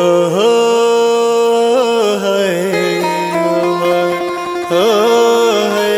हो है हो है।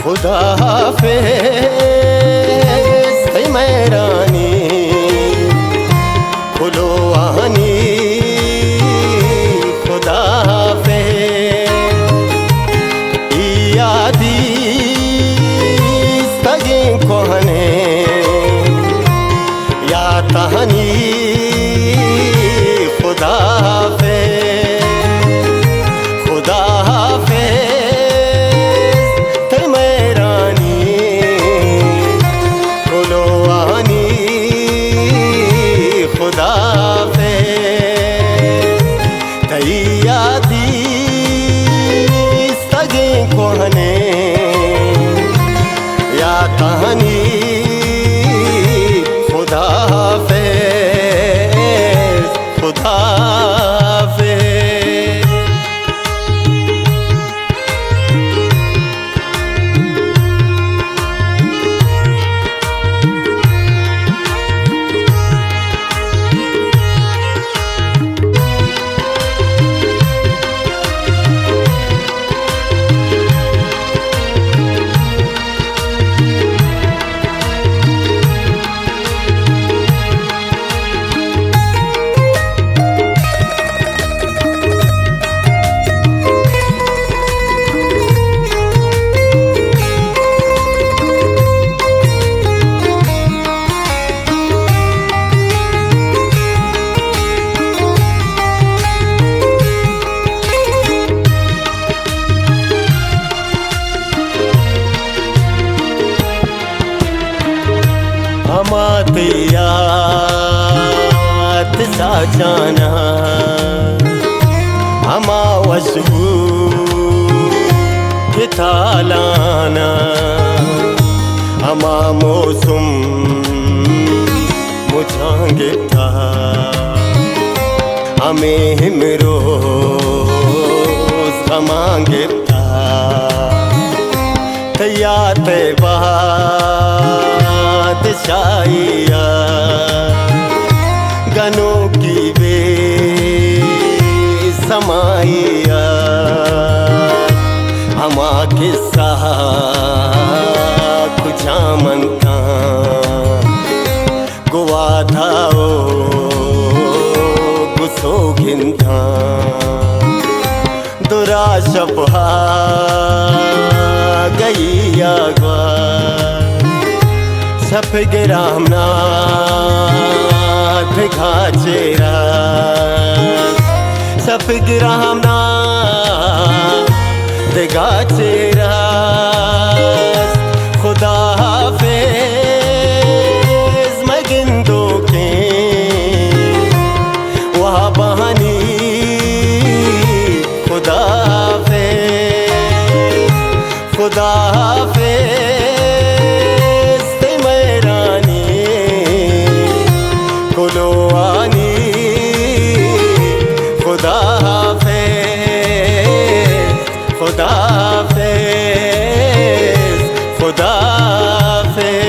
खुदा हाफिज़ थी मेरानी खुलो आनी। खुदा हाफिज़ यादी सगी कोहने या तहनी। खुदा हाफिज़ खुदा कहानी। खुदा हाफिज़ खुदा हाफिज़। हमातियात साजाना हमा वशबू कितालाना हमा मौसम मुझांगे था हमें हिमरोज हमांगे था। तैया तैबा शाइया गनों की वे समाइया हमा किस्सा कुछ मनता गुआ धाओ गुसो घिंता दुरा शपहा गई आगवा सफगिरामना दिखा चेरा सफगिरामना दिखा चेरा। खुदा हाफिज़ मैं गिंदो के वहाँ बहानी। खुदा हाफिज़ खुदा हाफिज़ खुदा हाफिज़ खुदा हाफिज़ खुदा हाफिज़।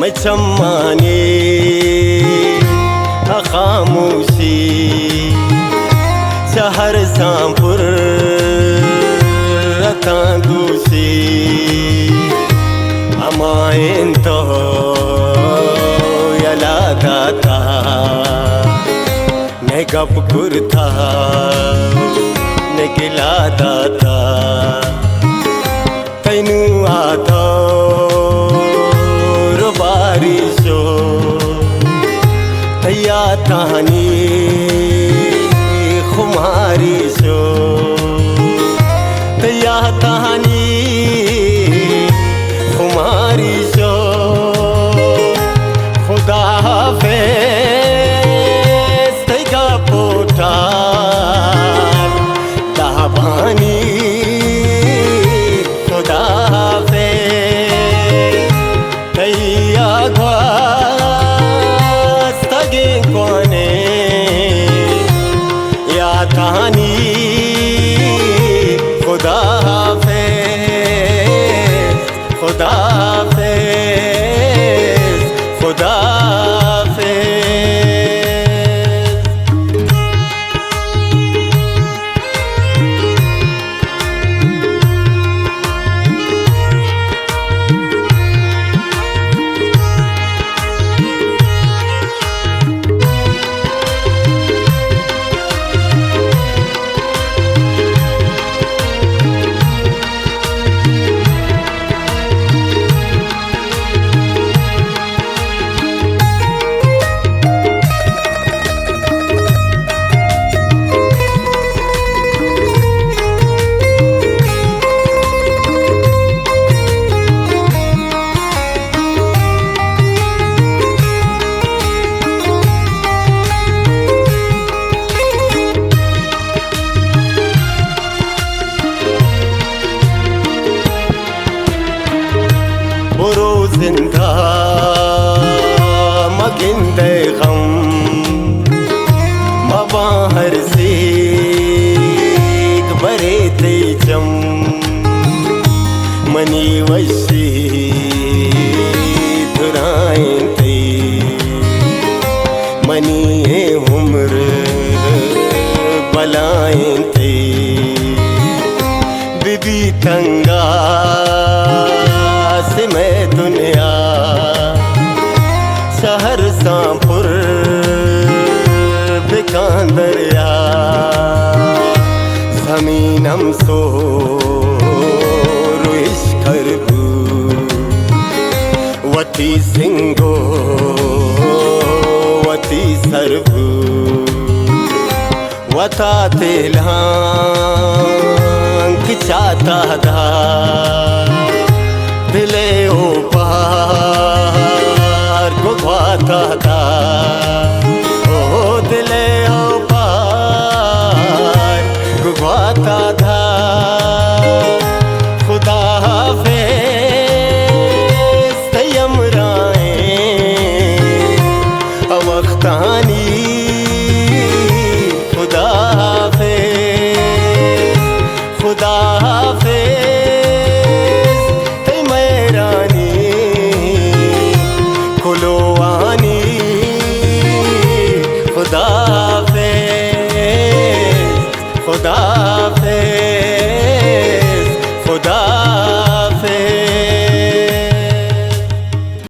मैं चम्मानी खामोशी शहर सांपुर रतांदूसी अमायन तो यला दाता मैं गप कुर्ता मैं गिला दाता तैनू आता बारिशो तैया तानी खुमारी शो तैया तानी खुमारी शो खुदा हाफिज तैगा पोटार दाबानी खुदा कहानी खुदा हाफिज खुदा हाफिज खुदा जिंदा मगिंदे गम मबाहर से बरे ते जम मनी वशी दुराएं ते मनी उम्र बलाएं ते बीबी तंगा से मैं दुनिया शहर सांपुर बिकांदरिया जमीनम सो रुइश करबू वती सिंगो वती सरबू वता तेलांक चाहता दा दिले ओ पार गुवाता था ओ दिले ओ पार गुवाता था खुदा हाफिज तयमराए अवख्तानी खुदा हाफिज खुदा हाफिज खुदा हाफिज खुदा हाफिज।